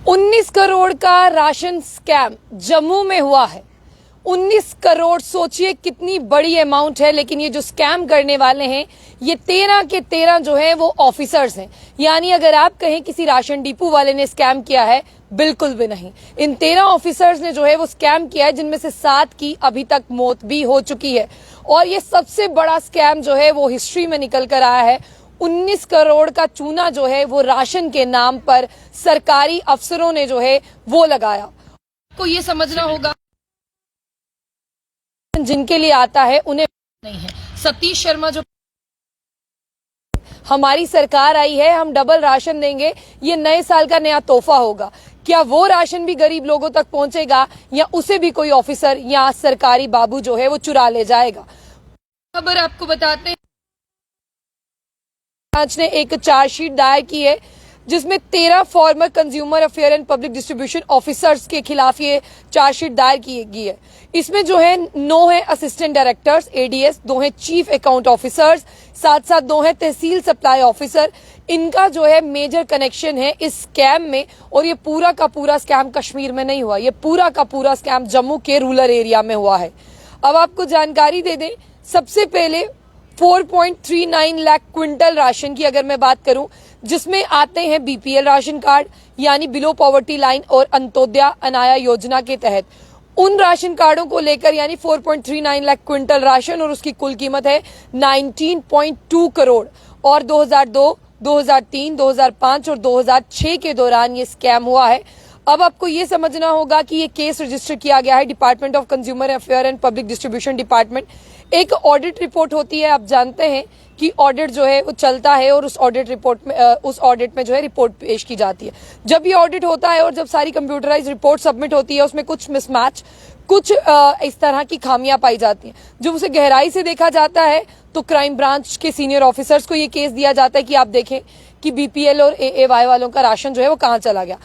19 करोड़ का ration scam Jammu में हुआ है। 19 करोड़, सोचिए कितनी बड़ी अमाउंट है। लेकिन ये जो स्कैम करने वाले हैं ये 13 के 13 जो है वो ऑफिसर्स हैं। यानी अगर आप कहें किसी राशन डिपो वाले ने स्कैम किया है, बिल्कुल भी नहीं। इन 13 ऑफिसर्स ने जो है वो स्कैम किया है, जिनमें से 7 की अभी तक मौत भी हो चुकी है। और ये सबसे बड़ा स्कैम जो है वो हिस्ट्री में निकल कर आया है। 19 करोड़ का चूना जो है वो राशन के नाम पर सरकारी अफसरों ने जो है वो लगाया। को ये समझना होगा जिनके लिए आता है उन्हें नहीं है। सतीश शर्मा जो हमारी सरकार आई है, हम डबल राशन देंगे, ये नए साल का नया तोहफा होगा। क्या वो राशन भी गरीब लोगों तक पहुंचेगा या उसे भी कोई ऑफिसर या सरकारी बाबू जो है वो चुरा ले जाएगा? खबर आपको बताते हैं, जांच ने एक चार्जशीट दायर की है जिसमें 13 farmer consumer affair and public distribution officers के खिलाफ ये चार्जशीट दायर की गई है। इसमें जो है 9 है असिस्टेंट डायरेक्टर्स एडीएस, 2 है चीफ अकाउंट ऑफिसर्स, साथ साथ 2 है तहसील सप्लाई ऑफिसर। इनका जो है मेजर कनेक्शन है इस स्कैम में। और ये पूरा का पूरा स्कैम कश्मीर में नहीं हुआ, ये पूरा का पूरा स्कैम जम्मू के रूरल एरिया में हुआ है। अब आपको जानकारी दे दें, सबसे पहले 4.39 लाख क्विंटल राशन की अगर मैं बात करूं, जिसमें आते हैं बीपीएल राशन कार्ड यानी बिलो पॉवर्टी लाइन और अंत्योदय अनाया योजना के तहत। उन राशन कार्डों को लेकर यानी 4.39 लाख क्विंटल राशन और उसकी कुल कीमत है 19.2 करोड़। और 2002, 2003, 2005 और 2006 के दौरान ये स्कैम हुआ है। अब आपको ये समझना होगा कि ये केस रजिस्टर किया गया है department of consumer affair and public distribution department. एक ऑडिट रिपोर्ट होती है, आप जानते हैं कि ऑडिट जो है वो चलता है और उस ऑडिट में जो है रिपोर्ट पेश की जाती है। जब ये ऑडिट होता है और जब सारी कंप्यूटराइज रिपोर्ट सबमिट होती है, उसमें कुछ मिसमैच, कुछ इस तरह की खामियां पाई जाती हैं। जब उसे गहराई से देखा जाता है तो क्राइम ब्रांच के सीनियर ऑफिसर्स को ये केस दिया जाता है कि आप देखें कि बीपीएल और एएवाई वालों का राशन जो है वो कहाँ चला गया।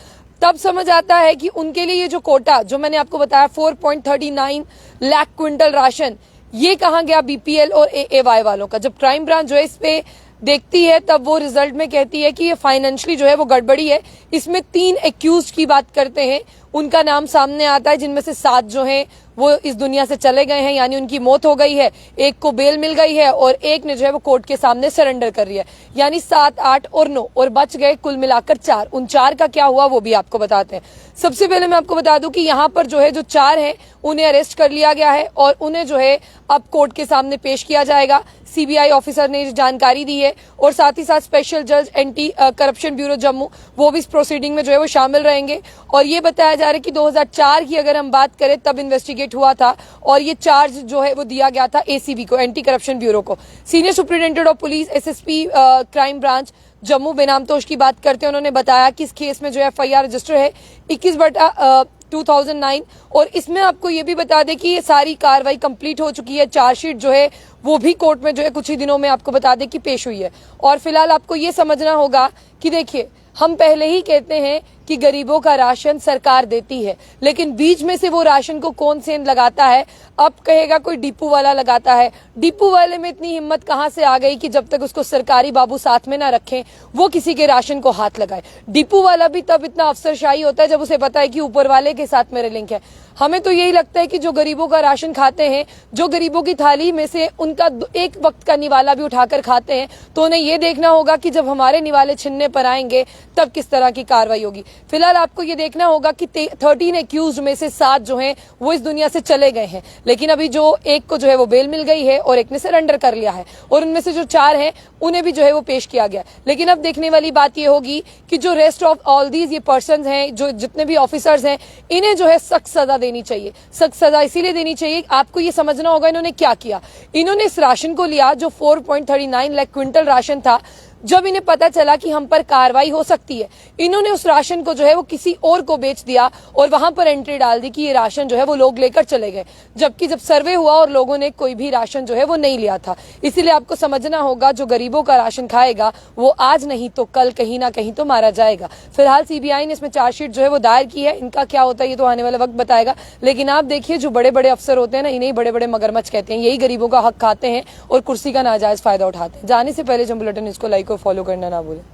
तब समझ आता है कि उनके लिए ये जो कोटा जो मैंने आपको बताया 4.39 लाख क्विंटल राशन, ये कहाँ गया बीपीएल और एएवाई वालों का। जब क्राइम ब्रांच जो है इस पे देखती है तब वो रिजल्ट में कहती है कि ये फाइनेंशियली जो है वो गड़बड़ी है। इसमें 3 एक्यूज की बात करते हैं, उनका नाम सामने आता है, जिनमें से 7 जो हैं वो इस दुनिया से चले गए हैं यानी उनकी मौत हो गई है, एक को बेल मिल गई है और एक ने जो है वो कोर्ट के सामने सरेंडर कर रही है। यानी 7, 8 और 9 और बच गए कुल मिलाकर 4। उन 4 का क्या हुआ वो भी आपको बताते हैं। सबसे पहले मैं आपको बता दूं कि यहाँ पर जो है जो 4 हैं उन्हें अरेस्ट कर लिया गया है और उन्हें जो है अब कोर्ट के सामने पेश किया जाएगा। सीबीआई ऑफिसर ने जानकारी दी है और साथ ही साथ स्पेशल जज एंटी करप्शन ब्यूरो जम्मू वो भी इस प्रोसीडिंग में जो है वो शामिल रहेंगे। और ये बताया जा रहा है कि 2004 की अगर हम बात करें तब इन्वेस्टिगेट हुआ था और ये चार्ज जो है वो दिया गया था एसीबी को, एंटी करप्शन ब्यूरो को। Senior superintendent of police SSP crime branch Jammu बेनामतोष की बात करते हैं, उन्होंने बताया कि इस केस में जो है एफआईआर रजिस्टर है 21/2009 और इसमें आपको ये भी बता दें कि ये सारी कार्रवाई कंप्लीट हो चुकी है। चार्जशीट जो है वो भी कोर्ट में जो है कुछ ही दिनों में आपको बता दें कि पेश हुई है। और फिलहाल आपको ये समझना होगा कि देखिए, हम पहले ही कहते हैं कि गरीबों का राशन सरकार देती है, लेकिन बीच में से वो राशन को कौन सेंध लगाता है? अब कहेगा कोई डिपो वाला लगाता है। डिपो वाले में इतनी हिम्मत कहां से आ गई कि जब तक उसको सरकारी बाबू साथ में ना रखें वो किसी के राशन को हाथ लगाए। डिपो वाला भी तब इतना अफसरशाही होता है जब उसे पता है कि ऊपर वाले के साथ मेरे लिंक है। हमें तो यही लगता है कि जो गरीबों का राशन खाते हैं, जो गरीबों की थाली में से उनका एक वक्त का निवाला भी उठाकर खाते हैं, तो उन्हें ये देखना होगा कि जब हमारे निवाले छीनने पर आएंगे तब किस तरह की कार्रवाई होगी। फिलहाल आपको ये देखना होगा कि 13 एक्यूज में से 7 जो हैं वो इस दुनिया से चले गए हैं, लेकिन अभी जो एक को जो है वो बेल मिल गई है और एक ने सरेंडर कर लिया है और उनमें से जो 4 हैं उन्हें भी जो है वो पेश किया गया। लेकिन अब देखने वाली बात ये होगी कि जो रेस्ट ऑफ ऑल दीज ये पर्सन हैं, जो जितने भी ऑफिसर्स हैं, इन्हें जो है सख्त सजा देनी चाहिए। सख्त सजा इसीलिए देनी चाहिए, आपको ये समझना होगा इन्होंने क्या किया। इन्होंने इस राशन को लिया जो 4.39 लाख क्विंटल राशन था। जब इन्हें पता चला कि हम पर कार्रवाई हो सकती है, इन्होंने उस राशन को जो है वो किसी और को बेच दिया और वहां पर एंट्री डाल दी कि ये राशन जो है वो लोग लेकर चले गए, जबकि जब सर्वे हुआ और लोगों ने कोई भी राशन जो है वो नहीं लिया था। इसीलिए आपको समझना होगा जो गरीबों का राशन खाएगा वो आज नहीं तो कल कहीं ना कहीं तो मारा जाएगा। फिलहाल सीबीआई ने इसमें चार्जशीट जो है वो दायर की है। इनका क्या होता है ये तो आने वाला वक्त बताएगा। लेकिन आप देखिए, जो बड़े बड़े अफसर होते हैं ना, इन्हें बड़े बड़े मगरमच्छ कहते हैं। यही गरीबों का हक खाते हैं और कुर्सी का नाजायज फायदा उठाते हैं। जाने से पहले जब बुलेटिन इसको लाइक और फॉलो करना ना भूलें।